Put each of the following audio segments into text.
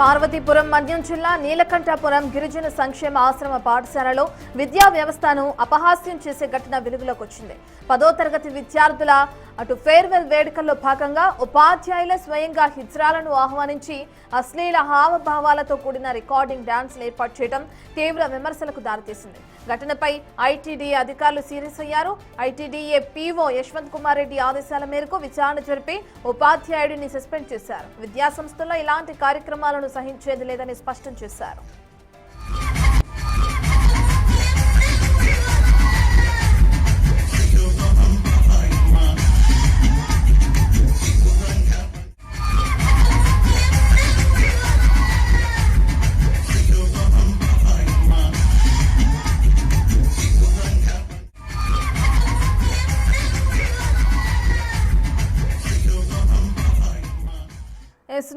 పార్వతీపురం మన్యం జిల్లా నీలకంఠపురం గిరిజన సంక్షేమ ఆశ్రమ పాఠశాలలో విద్యా వ్యవస్థను అపహాస్యం చేసే ఘటన వెలుగులోకి వచ్చింది. 10వ తరగతి విద్యార్థుల అటు ఫేర్వెల్ వేడుకల్లో భాగంగా ఉపాధ్యాయుల స్వయంగా హిజ్రాలను ఆహ్వానించి అశ్లీల హావభావాలతో కూడిన రికార్డింగ్ డాన్స్లు ఏర్పాటు చేయడం తీవ్ర విమర్శలకు దారితీసింది. ఘటనపై ఐటీడీఏ అధికారులు సీరియస్ అయ్యారు. ఐటీడీఏ పీఓ యశ్వంత్ కుమార్ రెడ్డి ఆదేశాల మేరకు విచారణ జరిపి ఉపాధ్యాయుడిని సస్పెండ్ చేశారు. విద్యాసంస్థల్లో ఇలాంటి కార్యక్రమాలను సహించేది లేదని స్పష్టం చేశారు.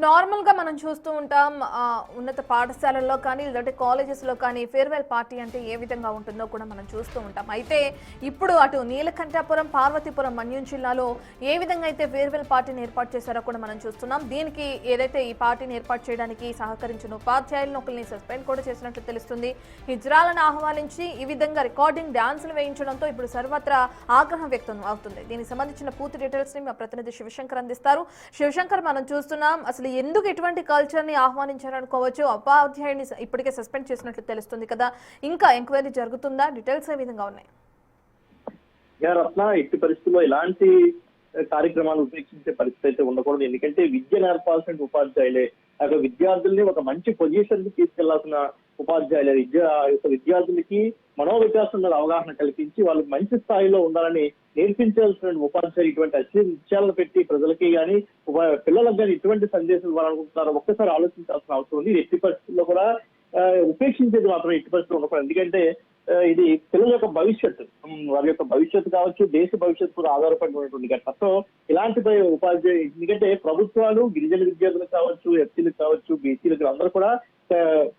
నార్మల్ గా మనం చూస్తూ ఉంటాం ఉన్నత పాఠశాలల్లో కానీ లేదంటే కాలేజెస్ లో కానీ ఫేర్వెల్ పార్టీ అంటే ఏ విధంగా ఉంటుందో కూడా మనం చూస్తూ ఉంటాం. అయితే ఇప్పుడు అటు నీలకంఠపురం పార్వతీపురం మన్యం జిల్లాలో ఏ విధంగా అయితే ఫేర్వెల్ పార్టీని ఏర్పాటు చేశారో కూడా మనం చూస్తున్నాం. దీనికి ఏదైతే ఈ పార్టీని ఏర్పాటు చేయడానికి సహకరించిన ఉపాధ్యాయులను ఒకరిని సస్పెండ్ కూడా చేసినట్లు తెలుస్తుంది. హిజ్రాలను ఆహ్వానించి ఈ విధంగా రికార్డింగ్ డాన్సులు వేయించడంతో ఇప్పుడు సర్వత్రా ఆగ్రహం వ్యక్తం అవుతుంది. దీనికి సంబంధించిన పూర్తి డీటెయిల్స్ ని మా ప్రతినిధి శివశంకర్ అందిస్తారు. శివశంకర్, మనం చూస్తున్నాం అసలు ఎందుకు ఎటువంటి కల్చర్ ని ఆహ్వానించారనుకోవచ్చు. ఉపాధ్యాయుని ఇప్పటికే సస్పెండ్ చేసినట్లు తెలుస్తుంది కదా, ఇంకా ఎంక్వైరీ జరుగుతుందా? డీటెయిల్స్ ఏ విధంగా ఉన్నాయి? రత్న, ఎట్టి పరిస్థితుల్లో ఇలాంటి కార్యక్రమాలు ఉపేక్షించే పరిస్థితి అయితే ఉండకూడదు. ఎందుకంటే విద్య నేర్పాల్సిన ఉపాధ్యాయులే, అక్కడ విద్యార్థుల్ని ఒక మంచి పొజిషన్ కి తీసుకెళ్లాల్సిన ఉపాధ్యాయులే విద్యార్థులకి మనోవికాసం మీద అవగాహన కల్పించి వాళ్ళకి మంచి స్థాయిలో ఉండాలని నేర్పించాల్సిన ఉపాధ్యాయులు ఇటువంటి విషయాలను పెట్టి ప్రజలకి కానీ పిల్లలకు కానీ ఇటువంటి సందేశాలు ఇవ్వాలనుకుంటున్నారో ఒక్కసారి ఆలోచించాల్సిన అవసరం ఉంది. ఎట్టి పరిస్థితుల్లో కూడా ఉపేక్షించేది మాత్రం ఎట్టి పరిస్థితులు ఉండకూడదు. ఎందుకంటే ఇది పిల్లల యొక్క భవిష్యత్తు, వారి యొక్క భవిష్యత్తు కావచ్చు, దేశ భవిష్యత్తు కూడా ఆధారపడి ఉన్నటువంటి ఘటన. సో ఇలాంటి ఉపాధ్యాయులు, ఎందుకంటే ప్రభుత్వాలు గిరిజన విద్యార్థులకు కావచ్చు, ఎస్సీలకు కావచ్చు, బీసీలకు అందరూ కూడా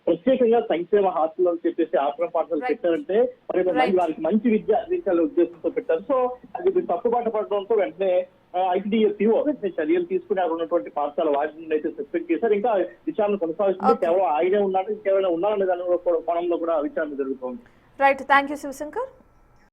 ప్రత్యేకంగా సంక్షేమ హాస్టల్ అని చెప్పేసి ఆశ్రమ పాఠశాలలు పెట్టారంటే మరి వారికి మంచి విద్య అందించాలనే ఉద్దేశంతో పెట్టారు. సో అది తప్పుబాట పడడంతో వెంటనే ఐటీడీఏ పీఓ వెంటనే చర్యలు తీసుకుని అక్కడ ఉన్నటువంటి పాఠశాల వాటిని అయితే సస్పెండ్ చేశారు. ఇంకా విచారణ కొనసాగుతుంది. కేవలం ఆయనే ఉన్నాడు, ఇంకెవరైనా ఉన్నారనే దాని కోణంలో కూడా విచారణ జరుగుతుంది. Right, thank you Shivshankar.